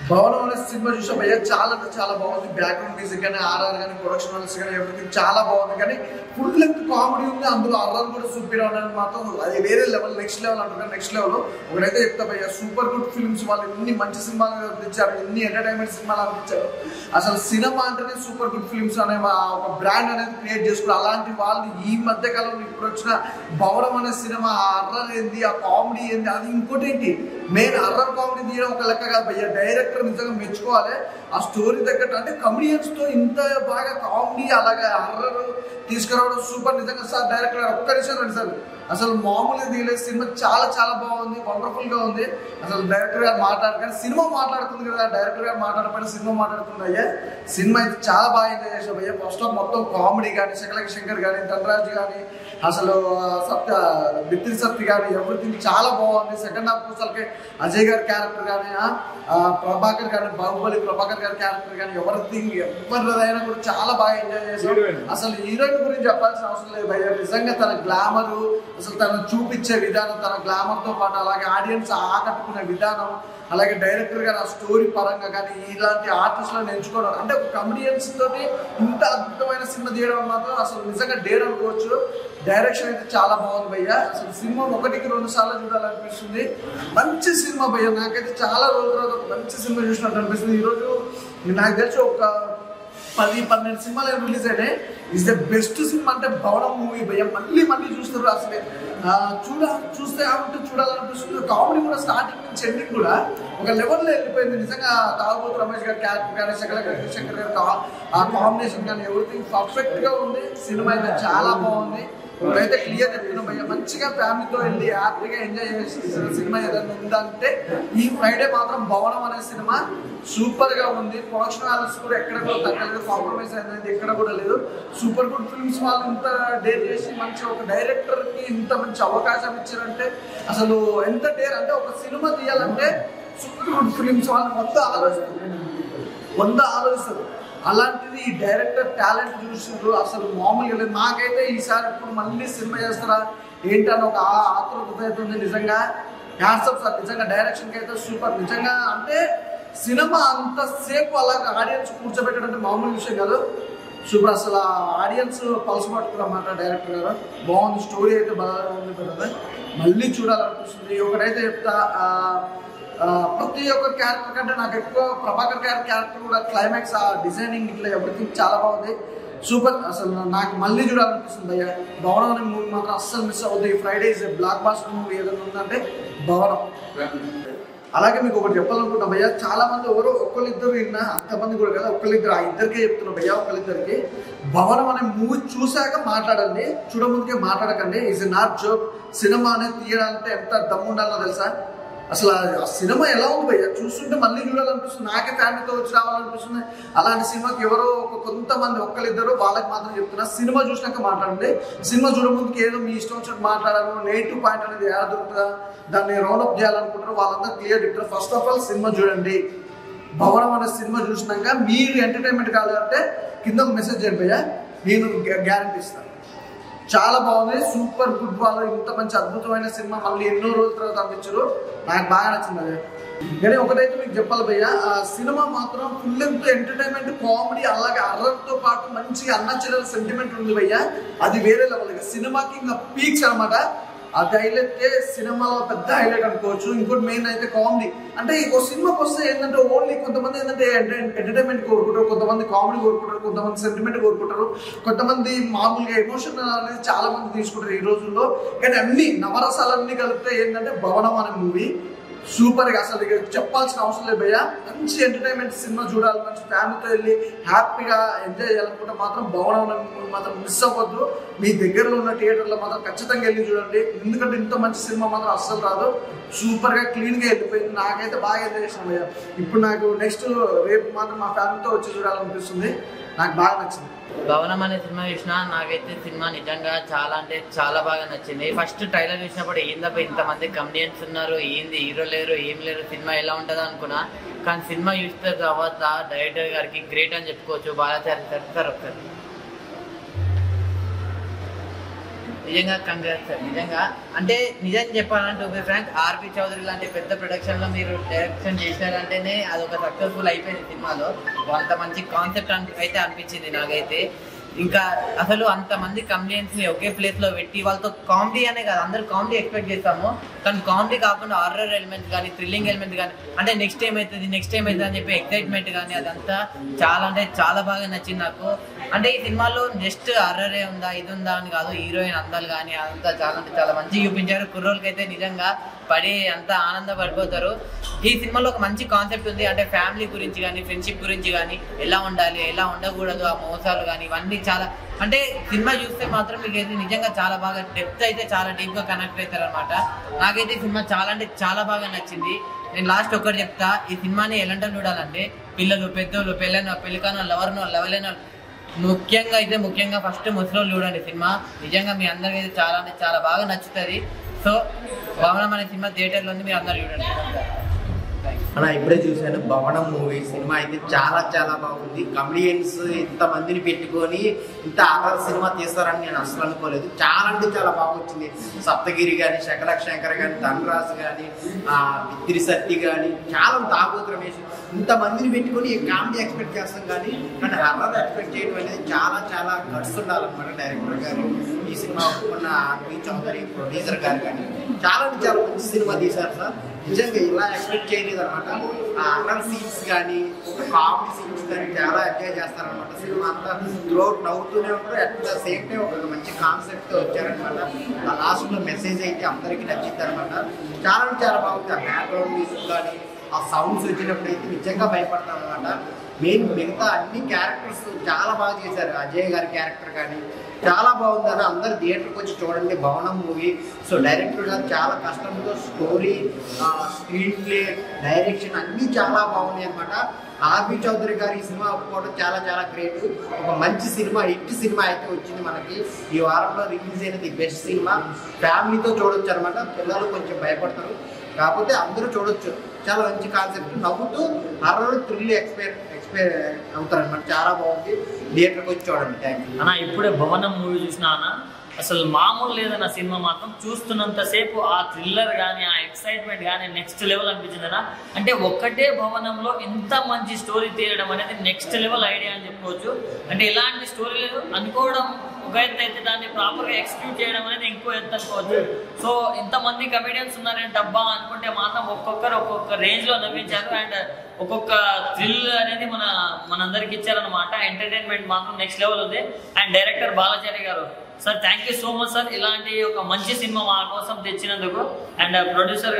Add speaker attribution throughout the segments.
Speaker 1: భవనం అనే సినిమా చూసా భయ్య చాలా అంటే చాలా బాగుంది. బ్యాక్గ్రౌండ్ మ్యూజిక్ కానీ ఆర్ఆర్ కానీ ప్రొడక్షన్ వాల్స్ కానీ ఎవ్రీథింగ్ చాలా బాగుంది. కానీ ఫుల్ లెంత్ కామెడీ ఉంది, అందులో ఆర్ఆర్ కూడా సూపర్ ఉండడం మాత్రం అది వేరే లెవెల్, నెక్స్ట్ లెవెల్ అంటున్నారు. నెక్స్ట్ లెవెల్ ఒకటైతే చెప్తా భయ్య, సూపర్ గుడ్ ఫిల్మ్స్ వాళ్ళు ఎన్ని మంచి సినిమాలు అందించారు, ఎన్ని ఎంటర్టైన్మెంట్ సినిమాలు అందించారు. అసలు సినిమా అంటేనే సూపర్ గుడ్ ఫిల్మ్స్ అనే ఒక బ్రాండ్ అనేది క్రియేట్ చేసుకున్నారు. అలాంటి వాళ్ళు ఈ మధ్య కాలంలో ఇప్పుడు వచ్చిన భవనం అనే సినిమా హర్రర్ ఏంది, ఆ కామెడీ ఏంది, అది ఇంకోటి ఏంటి మెయిన్ హర్రర్ కామెడీ తీయడం ఒక లెక్క కాదు భయ్య. డైరెక్టర్ నిజంగా మెచ్చుకోవాలి. ఆ స్టోరీ తగ్గట్టు అంటే కమెడియన్స్ తో ఇంత బాగా కామెడీ అలాగే హర్రర్ తీసుకురావడం సూపర్. నిజంగా సార్ డైరెక్టర్ ఒక్క నిమిషం రండి సార్, అసలు మామూలుగా తీయలేదు. సినిమా చాలా చాలా బాగుంది, వండర్ఫుల్ గా ఉంది. అసలు డైరెక్టర్ గారు మాట్లాడక సినిమా మాట్లాడుతుంది కదా, డైరెక్టర్ గారు మాట్లాడకపోయినా సినిమా మాట్లాడుతుంది అయ్యా. సినిమా అయితే చాలా బాగా ఎంజాయ్ చేసాం అయ్యా. ఫస్ట్ ఆఫ్ మొత్తం కామెడీ కానీ, శకలకి శంకర్ కానీ, ధనరాజ్ కానీ, అసలు బిత్తిరి సత్తి కానీ ఎవ్రీథింగ్ చాలా బాగుంది. సెకండ్ హాఫ్ అసలుకి అజయ్ గారి క్యారెక్టర్ కానీ, ప్రభాకర్ గారి బాహుబలి ప్రభాకర్ గారి క్యారెక్టర్ కానీ ఎవ్రీథింగ్ ఎవరిదైనా కూడా చాలా బాగా ఎంజాయ్ చేసాం. అసలు హీరోయిన్ గురించి చెప్పాల్సిన అవసరం లేదు భయ్య. నిజంగా తన గ్లామరు, అసలు తను చూపించే విధానం, తన గ్లామర్ తో పాటు అలాగే ఆడియన్స్ ఆకట్టుకునే విధానం, అలాగే డైరెక్టర్ గారు ఆ స్టోరీ పరంగా కానీ ఇలాంటి ఆర్టిస్టులను ఎంచుకోవడం అంటే ఒక కమెడియన్స్ తోటి ఇంత అద్భుతమైన సినిమా తీయడం మాత్రం అసలు నిజంగా డేర్ అనుకోవచ్చు. డైరెక్షన్ అయితే చాలా బాగుంది భయ్య. అసలు సినిమా 1-2 సార్లు చూడాలనిపిస్తుంది. మంచి సినిమా భయ్య. నాకైతే చాలా రోజుల తర్వాత ఒక మంచి సినిమా చూసినట్టు అనిపిస్తుంది. ఈరోజు నాకు తెలిసి ఒక 10-12 సినిమాలు రిలీజ్ అయినాయి. ఇస్ ద బెస్ట్ సినిమా అంటే భవనం మూవీ భయ్య. మళ్ళీ చూస్తారు. అసలు చూస్తే ఉంటే చూడాలనిపిస్తుంది. కామెడీ కూడా స్టార్టింగ్ నుంచి ఎండింగ్ కూడా ఒక లెవెల్లో వెళ్ళిపోయింది. నిజంగా తాగుబోతు రమేష్ గారి క్యారెక్టర్ కానీ, శకలకి శంకర్ గారి ఆ కాంబినేషన్ కానీ ఎవ్రీథింగ్ పర్ఫెక్ట్ గా ఉంది. సినిమా అయితే చాలా బాగుంది. ఇప్పుడైతే క్లియర్ చెప్తున్నాం భయ్య, మంచిగా ఫ్యామిలీతో వెళ్ళి హ్యాపీగా ఎంజాయ్ చేసిన సినిమా ఏదైనా ఉందంటే ఈ ఫ్రైడే మాత్రం భవనం అనే సినిమా సూపర్ గా ఉంది. ప్రొడక్షన్ వాల్యూస్ కూడా ఎక్కడ కూడా తగ్గలేదు, కాంప్రమైజ్ అనేది ఎక్కడ కూడా లేదు. సూపర్ గుడ్ ఫిల్మ్స్ వాళ్ళు ఇంత డేర్ చేసి మంచి ఒక డైరెక్టర్ కి ఇంత మంచి అవకాశం ఇచ్చారంటే అసలు ఎంత డేర్ అంటే ఒక సినిమా తీయాలంటే సూపర్ గుడ్ ఫిల్మ్స్ వాళ్ళు వంద ఆలోచిస్తారు. అలాంటిది ఈ డైరెక్టర్ టాలెంట్ చూసినారు అసలు మామూలుగా లేదు. నాకైతే ఈసారి ఇప్పుడు మళ్ళీ సినిమా చేస్తారా ఏంటని ఒక ఆతృత అయితే ఉంది. నిజంగా హ్యాట్సప్ సార్, నిజంగా డైరెక్షన్కి అయితే సూపర్. నిజంగా అంటే సినిమా అంతసేపు అలాగే ఆడియన్స్ కూర్చోబెట్టడం మామూలు విషయం కాదు. సూపర్. అసలు ఆడియన్స్ పల్స్ పట్టుకున్నమాట డైరెక్టర్ గారు. బాగుంది, స్టోరీ అయితే బాగా ఉంది కదా, మళ్ళీ చూడాలనిపిస్తుంది. ఒకటైతే చెప్తా, ప్రతి ఒక్క క్యారెక్టర్ కంటే నాకు ఎక్కువ ప్రభాకర్ గారి క్యారెక్టర్ కూడా క్లైమాక్స్ ఆ డిజైనింగ్ ఇట్లా ఎవ్రీథింగ్ చాలా బాగుంది, సూపర్. అసలు నాకు మళ్ళీ చూడాలనిపిస్తుంది అయ్యా. భవనం అనే మూవీ మాత్రం అస్సలు మిస్ అవుతుంది. ఈ Friday is blockbuster movie ఏదైనా ఉందంటే భవనం. అలాగే మీకు ఒకటి చెప్పాలనుకుంటున్నా భయ్యా, చాలా మంది ఎవరో ఒకళ్ళిద్దరు విన్నా, అంతమంది కూడా కదా, ఒకళ్ళిద్దరు ఆ ఇద్దరికే చెప్తున్నా భయ్యా, ఒకళ్ళిద్దరికి భవనం అనే మూవీ చూశాక మాట్లాడండి, చూడముందుకే మాట్లాడకండి. Is not joke. సినిమా అనేది తీయడానికి ఎంత దమ్ము ఉండాలో తెలుసా. అసలు ఆ సినిమా ఎలా ఉంది భయ్య, చూస్తుంటే మళ్ళీ చూడాలనిపిస్తుంది. నాకే ఫ్యామిలీతో వచ్చి రావాలనిపిస్తుంది. అలాంటి సినిమాకి ఎవరో కొంతమంది ఒక్కరిద్దరు వాళ్ళకి మాత్రం చెప్తున్నా, సినిమా చూసినాక మాట్లాడండి. సినిమా చూడముందుకు ఏదో మీ ఇష్టం వచ్చినట్టు మాట్లాడాలి, నెగిటివ్ పాయింట్ అనేది ఎలా దొరుకుతుందా దాన్ని రౌండప్ చేయాలనుకుంటారు వాళ్ళంతా క్లియర్ చెప్తారు. ఫస్ట్ ఆఫ్ ఆల్ సినిమా చూడండి. భవనం అనే సినిమా చూసినాక మీరు ఎంటర్టైన్మెంట్ కావాలంటే కింద మెసేజ్ చేయండి భయ్య, నేను గ్యారంటీ ఇస్తాను. చాలా బాగుంది, సూపర్ గుడ్. వాళ్ళు ఇంత మంచి అద్భుతమైన సినిమా మళ్ళీ ఎన్నో రోజుల తర్వాత అందించారు. నాకు బాగా నచ్చింది అది. కానీ ఒకటైతే మీకు చెప్పాలి భయ్య, ఆ సినిమా మాత్రం ఫుల్ లెంత్ ఎంటర్టైన్మెంట్, కామెడీ, అలాగే అర్రర్తో పాటు మంచి అన్న చెల్లెల సెంటిమెంట్ ఉంది భయ్య. అది వేరే లెవెల్. సినిమాకి ఇంకా పీక్స్ అనమాట. అది హైలైట్, సినిమాలో పెద్ద హైలైట్ అనుకోవచ్చు. ఇంకోటి మెయిన్ అయితే కామెడీ. అంటే ఇంకో సినిమాకి వస్తే ఏంటంటే ఓన్లీ కొంతమంది ఏంటంటే ఎంటర్టైన్మెంట్ కోరుకుంటారు, కొంతమంది కామెడీ కోరుకుంటారు, కొంతమంది సెంటిమెంట్ కోరుకుంటారు, కొంతమంది మామూలుగా ఎమోషన్ అనేది చాలా మంది తీసుకుంటారు ఈ రోజుల్లో. కానీ అన్ని నవరసాలన్నీ కలిపితే ఏంటంటే భవనం అనే మూవీ సూపర్గా. అసలు ఇక చెప్పాల్సిన అవసరం లేదు భయ్య. మంచి ఎంటర్టైన్మెంట్ సినిమా చూడాలి, మంచి ఫ్యామిలీతో వెళ్ళి హ్యాపీగా ఎంజాయ్ చేయాలనుకుంటే మాత్రం భవనం మాత్రం మిస్ అవ్వద్దు. మీ దగ్గరలో ఉన్న థియేటర్లో మాత్రం ఖచ్చితంగా వెళ్ళి చూడండి. ఎందుకంటే ఇంత మంచి సినిమా మాత్రం అస్సలు రాదు. సూపర్గా క్లీన్గా వెళ్ళిపోయింది. నాకైతే బాగా ఎంజాయ్ చేసాను భయ్య. ఇప్పుడు నాకు నెక్స్ట్ రేపు మాత్రం మా ఫ్యామిలీతో వచ్చి చూడాలనిపిస్తుంది. నాకు బాగా నచ్చింది.
Speaker 2: భవనం అనే సినిమా చూసినా నాకైతే సినిమా నిజంగా చాలా అంటే చాలా బాగా నచ్చింది. ఫస్ట్ ట్రైలర్ చూసినప్పుడు ఏందబ్బా ఇంతమంది కమెడియన్స్ ఉన్నారు, ఏంది హీరో లేరు, ఏం లేరు, సినిమా ఎలా ఉంటుందో అనుకున్నా. కానీ సినిమా చూసిన తర్వాత డైరెక్టర్ గారికి గ్రేట్ అని చెప్పుకోవచ్చు. బాలాచారి సార్ ఒకసారి నిజంగా కంగ్రాట్స్ సార్. నిజంగా అంటే నిజం చెప్పాలంటే టు బి ఫ్రాంక్ ఆర్పి చౌదరి లాంటి పెద్ద ప్రొడక్షన్లో మీరు డైరెక్షన్ చేసినారంటేనే అదొక సక్సెస్ఫుల్ అయిపోయింది సినిమాలో. అంత మంచి కాన్సెప్ట్ అయితే అనిపించింది నాకైతే. ఇంకా అసలు అంతమంది కమెడియన్స్ని ఒకే ప్లేస్లో పెట్టి వాళ్ళతో కామెడీ అనే కాదు, అందరూ కామెడీ ఎక్స్పెక్ట్ చేస్తాము, కానీ కామెడీ కాకుండా హారర్ ఎలిమెంట్ కానీ థ్రిల్లింగ్ ఎలిమెంట్ కానీ అంటే నెక్స్ట్ ఏమవుతుంది అని చెప్పి ఎక్సైట్మెంట్ కానీ అదంతా చాలా అంటే చాలా బాగా నచ్చింది నాకు. అంటే ఈ సినిమాలో జస్ట్ హారరే ఉందా ఇది ఉందా అని కాదు, హీరోయిన్ అందాలు కానీ అదంతా చాలా అంటే చాలా మంచిగా చూపించారు. కుర్రోళ్ళకి అయితే నిజంగా పడి అంతా ఆనందపడిపోతారు. ఈ సినిమాలో ఒక మంచి కాన్సెప్ట్ ఉంది, అంటే ఫ్యామిలీ గురించి కానీ ఫ్రెండ్షిప్ గురించి కానీ ఎలా ఉండాలి ఎలా ఉండకూడదు, ఆ మోసాలు కానీ ఇవన్నీ చాలా అంటే సినిమా చూస్తే మాత్రం మీకు అయితే నిజంగా చాలా బాగా డెప్త్ అయితే చాలా డీప్గా కనెక్ట్ అవుతారు అనమాట. నాకైతే ఈ సినిమా చాలా అంటే చాలా బాగా నచ్చింది. నేను లాస్ట్ ఒకటి చెప్తా, ఈ సినిమాని ఎలాంటి చూడాలంటే పిల్లలు పెద్దోళ్ళు పెళ్ళికానో లవర్నో లవలేనో ముఖ్యంగా ఫస్ట్ ముసలోళ్ళు చూడండి సినిమా. నిజంగా మీ అందరికీ అయితే చాలా అంటే చాలా బాగా నచ్చుతుంది. సో భవనం అనే సినిమా థియేటర్లో ఉంది, మీరు అందరు చూడండి.
Speaker 3: అన్న ఇప్పుడే చూశాను భవనం మూవీ. సినిమా అయితే చాలా చాలా బాగుంది. కమెడియన్స్ ఇంతమందిని పెట్టుకొని ఇంత హారర్ సినిమా తీస్తారని నేను అసలు అనుకోలేదు. చాలా అంటే చాలా బాగా వచ్చింది. సప్తగిరి కానీ శకలక్ శంకర్ కానీ ధనరాజ్ కానీ బిత్తిరి సత్తి కానీ చాలా తాగోతు రమేష్ ఇంతమందిని పెట్టుకొని కామెడీ ఎక్స్పెక్ట్ చేస్తాం కానీ హారర్ ఎక్స్పెక్ట్ చేయడం అనేది చాలా చాలా గట్స్ ఉండాలన్నమాట. డైరెక్టర్ గారు ఈ సినిమా ఒప్పుకున్న ఆర్పి చౌదరి ప్రొడ్యూసర్ గారు కానీ చాలా అంటే చాలా మంచి సినిమా తీశారు సార్. నిజంగా ఇలా ఎక్స్పెక్ట్ చేయలేదు అనమాట. ఆ హారర్ సీన్స్ కానీ కామెడీ సీన్స్ కానీ చాలా ఎంజాయ్ చేస్తారనమాట. సినిమా అంతా త్రూఅవుట్ నవ్వుతూనే ఉంటారు. అట్ ద సేమ్ టైం ఒక మంచి కాన్సెప్ట్తో వచ్చారనమాట. ఆ లాస్ట్లో మెసేజ్ అయితే అందరికీ నచ్చింది అనమాట. చాలా అంటే చాలా బాగుంది. ఆ బ్యాక్గ్రౌండ్ మ్యూజిక్ కానీ ఆ సౌండ్స్ వచ్చినప్పుడు అయితే నిజంగా భయపడతాం అనమాట. మిగతా అన్ని క్యారెక్టర్స్ చాలా బాగా చేశారు. అజయ్ గారి క్యారెక్టర్ కానీ చాలా బాగుందని అందరు థియేటర్కి వచ్చి చూడండి భవనం మూవీ. సో డైరెక్టర్ గారు చాలా కష్టంతో స్టోరీ స్క్రీన్ ప్లే డైరెక్షన్ అన్నీ చాలా బాగున్నాయి అనమాట. ఆర్పి చౌదరి గారు ఈ సినిమా ఒప్పుకోవడం చాలా చాలా గ్రేట్. ఒక మంచి సినిమా హిట్ సినిమా అయితే వచ్చింది మనకి. ఈ వారంలో రిలీజ్ అయినది బెస్ట్ సినిమా. ఫ్యామిలీతో చూడొచ్చు అనమాట. పిల్లలు కొంచెం భయపడతారు కాకపోతే అందరూ చూడొచ్చు. చాలా మంచి కాన్సెప్ట్, నవ్వుతూ హర్రర్ థ్రిల్ ఎక్స్పైర్ అవుతారనమాట. చాలా బాగుంది. థియేటర్కి వచ్చి చూడండి. థ్యాంక్ యూ
Speaker 4: అన్న. ఇప్పుడే భవనం మూవీ చూసినా అన్న, అసలు మామూలు లేదన్న సినిమా మాత్రం. చూస్తున్నంతసేపు ఆ థ్రిల్లర్ కానీ ఆ ఎక్సైట్మెంట్ కానీ నెక్స్ట్ లెవెల్ అనిపించింది అన్న. అంటే ఒక్కటే భవనంలో ఇంత మంచి స్టోరీ తీయడం అనేది నెక్స్ట్ లెవెల్ ఐడియా అని చెప్పుకోవచ్చు. అంటే ఇలాంటి స్టోరీలు అనుకోవడం ఒక ఎత్తు అయితే దాన్ని ప్రాపర్గా ఎక్స్క్యూట్ చేయడం అనేది ఇంకో ఎత్తు అనుకోవచ్చు. సో ఇంతమంది కమెడియన్స్ ఉన్నారని డబ్బా అనుకుంటే మాత్రం ఒక్కొక్కరు ఒక్కొక్క రేంజ్లో నవ్వించారు. అండ్ ఒక్కొక్క థ్రిల్ అనేది మనందరికి ఇచ్చారనమాట. ఎంటర్టైన్మెంట్ మాత్రం నెక్స్ట్ లెవెల్ ఉంది. అండ్ డైరెక్టర్ బాలాచారి గారు sir thank you so much sir, ఇలాంటి ఒక మంచి సినిమా మా కోసం తెచ్చినందుకు. అండ్ ప్రొడ్యూసర్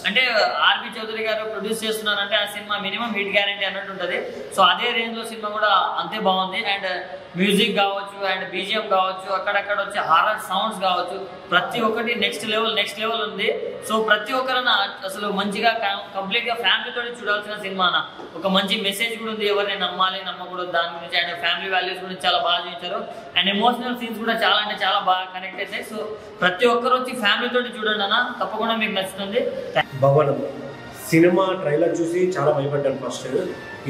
Speaker 4: అంటే ఆర్పి చౌదరి గారు ప్రొడ్యూస్ చేస్తున్నారంటే ఆ సినిమా మినిమం హిట్ గ్యారంటీ అన్నట్టు ఉంటుంది. సో అదే రేంజ్లో సినిమా కూడా అంతే బాగుంది. అండ్ మ్యూజిక్ కావచ్చు అండ్ బీజిఎం కావచ్చు, అక్కడక్కడ వచ్చే హారర్ సౌండ్స్ కావచ్చు, ప్రతి ఒక్కటి నెక్స్ట్ లెవెల్ ఉంది. సో ప్రతి ఒక్కరన్నా అసలు మంచిగా కంప్లీట్గా ఫ్యామిలీతో చూడాల్సిన సినిమా. ఒక మంచి మెసేజ్ కూడా ఉంది, ఎవరిని నమ్మాలి నమ్మకూడదు దాని గురించి. అండ్ ఫ్యామిలీ వాల్యూస్ గురించి చాలా బాగా చూపించారు. అండ్ ఎమోషనల్ సీన్స్ కూడా చాలా అంటే చాలా బాగా కనెక్ట్ అవుతాయి. సో ప్రతి ఒక్కరు వచ్చి ఫ్యామిలీతో చూడండి అన్న, తప్పకుండా మీకు నచ్చుతుంది.
Speaker 5: భవనం సినిమా ట్రైలర్ చూసి చాలా భయపడ్డాను ఫస్ట్.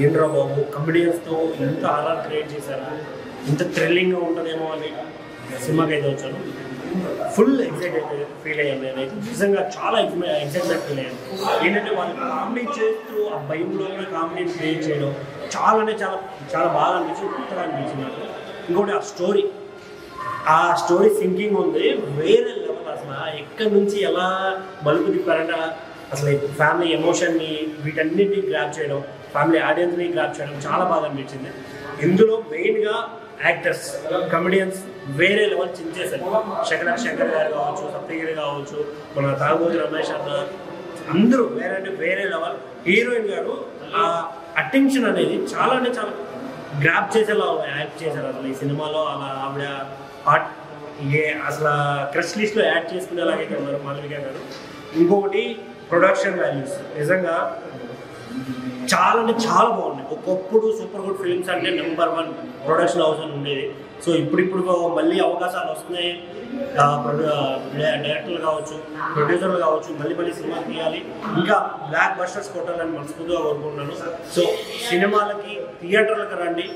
Speaker 5: ఏంట్రా బాబు కమెడియన్స్తో ఎంత హారర్ క్రియేట్ చేశారు, ఇంత థ్రిల్లింగ్గా ఉంటుందేమో అని సినిమాకి అయితే వచ్చాను. ఫుల్ ఎక్సైట్ అయితే ఫీల్ అయ్యాను నేనైతే. నిజంగా చాలా ఎక్సైట్మెంట్ ఫీల్ అయ్యాను. ఏంటంటే వాళ్ళు కామెడీ చేస్తూ ఆ భయంలోనే కామెడీని క్రియేట్ చేయడం చాలా అంటే చాలా చాలా బాగా అనిపించింది, కొత్తగా అనిపించింది నాకు. ఇంకోటి ఆ స్టోరీ సింకింగ్ ఉంది వేరే లెవెల్. అసలు ఎక్కడి నుంచి ఎలా మలుపు తిప్పారంటే అసలు ఫ్యామిలీ ఎమోషన్ని వీటన్నిటిని గ్రాప్ చేయడం, ఫ్యామిలీ ఆడియన్స్ని గ్రాప్ చేయడం చాలా బాగా అనిపించింది. ఇందులో మెయిన్గా యాక్టర్స్ కమెడియన్స్ వేరే లెవెల్ చించేశారు. శకలక్ శంకర్ గారు కావచ్చు, సప్తగిరి కావచ్చు, మన తాగోతు రమేష్ అన్న, అందరూ వేరే లెవెల్. హీరోయిన్ గారు ఆ అటెన్షన్ అనేది చాలా అంటే చాలా గ్రాప్ చేసేలా యాక్ట్ చేశారు. అసలు ఈ సినిమాలో అలా ఆవిడ అసలు క్రష్ లిస్ట్లో యాడ్ చేసుకునేలాగైతే ఉన్నారు మాలవిక గారు. ఇంకొకటి ప్రొడక్షన్ వాల్యూస్ నిజంగా చాలా అంటే చాలా బాగున్నాయి. ఒకప్పుడు సూపర్ గుడ్ ఫిల్మ్స్ అంటే నెంబర్ 1 ప్రొడక్షన్ హౌస్ అని ఉండేది. సో ఇప్పుడు మళ్ళీ అవకాశాలు వస్తున్నాయి. డైరెక్టర్లు కావచ్చు, ప్రొడ్యూసర్లు కావచ్చు, మళ్ళీ సినిమాలు తీయాలి, ఇంకా బ్లాక్ బస్టర్స్ కొట్టాలని మనస్ఫూర్తిగా కోరుకుంటున్నాను. సో సినిమాలకి థియేటర్లకు రండి,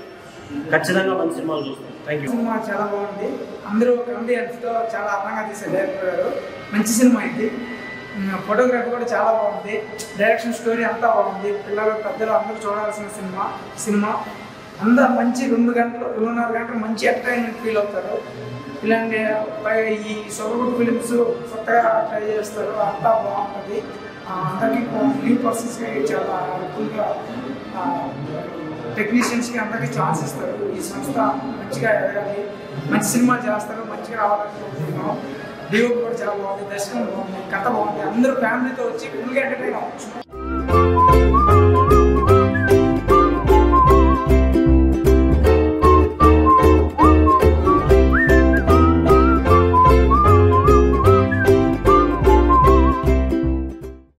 Speaker 5: ఖచ్చితంగా మంచి సినిమాలు చూస్తాం. Thank you.
Speaker 6: సినిమా చాలా బాగుంది. అందరూ కామెడియన్స్తో చాలా అందంగా తీశారు డైరెక్టర్ గారు. మంచి సినిమా ఇది. ఫోటోగ్రఫీ కూడా చాలా బాగుంది. డైరెక్షన్ స్టోరీ అంతా బాగుంది. పిల్లలు పెద్దలు అందరూ చూడాల్సిన సినిమా అందరూ మంచి 2.5 గంటలు మంచి ఎంటర్టైన్మెంట్ ఫీల్ అవుతారు. ఇలాంటి ఈ సొరగుడ్ ఫిలిమ్స్ కొత్తగా ట్రై చేస్తారు, అంతా బాగుంటుంది. అందరికీ న్యూ పర్సన్స్కి చాలా హెల్ప్ఫుల్గా, టెక్నీషియన్స్కి అందరికీ ఛాన్స్ ఇస్తారు. ఈ సంస్థ మంచిగా ఎదగాలి, మంచి సినిమాలు చేస్తారు, మంచిగా రావాలని కోరుకుంటున్నాం. డిఓపి కూడా చాలా బాగుంది, దర్శనం బాగుంది, కథ బాగుంది. అందరూ ఫ్యామిలీతో వచ్చి ఫుల్గా ఎంటర్టైన్ అవ్వచ్చు.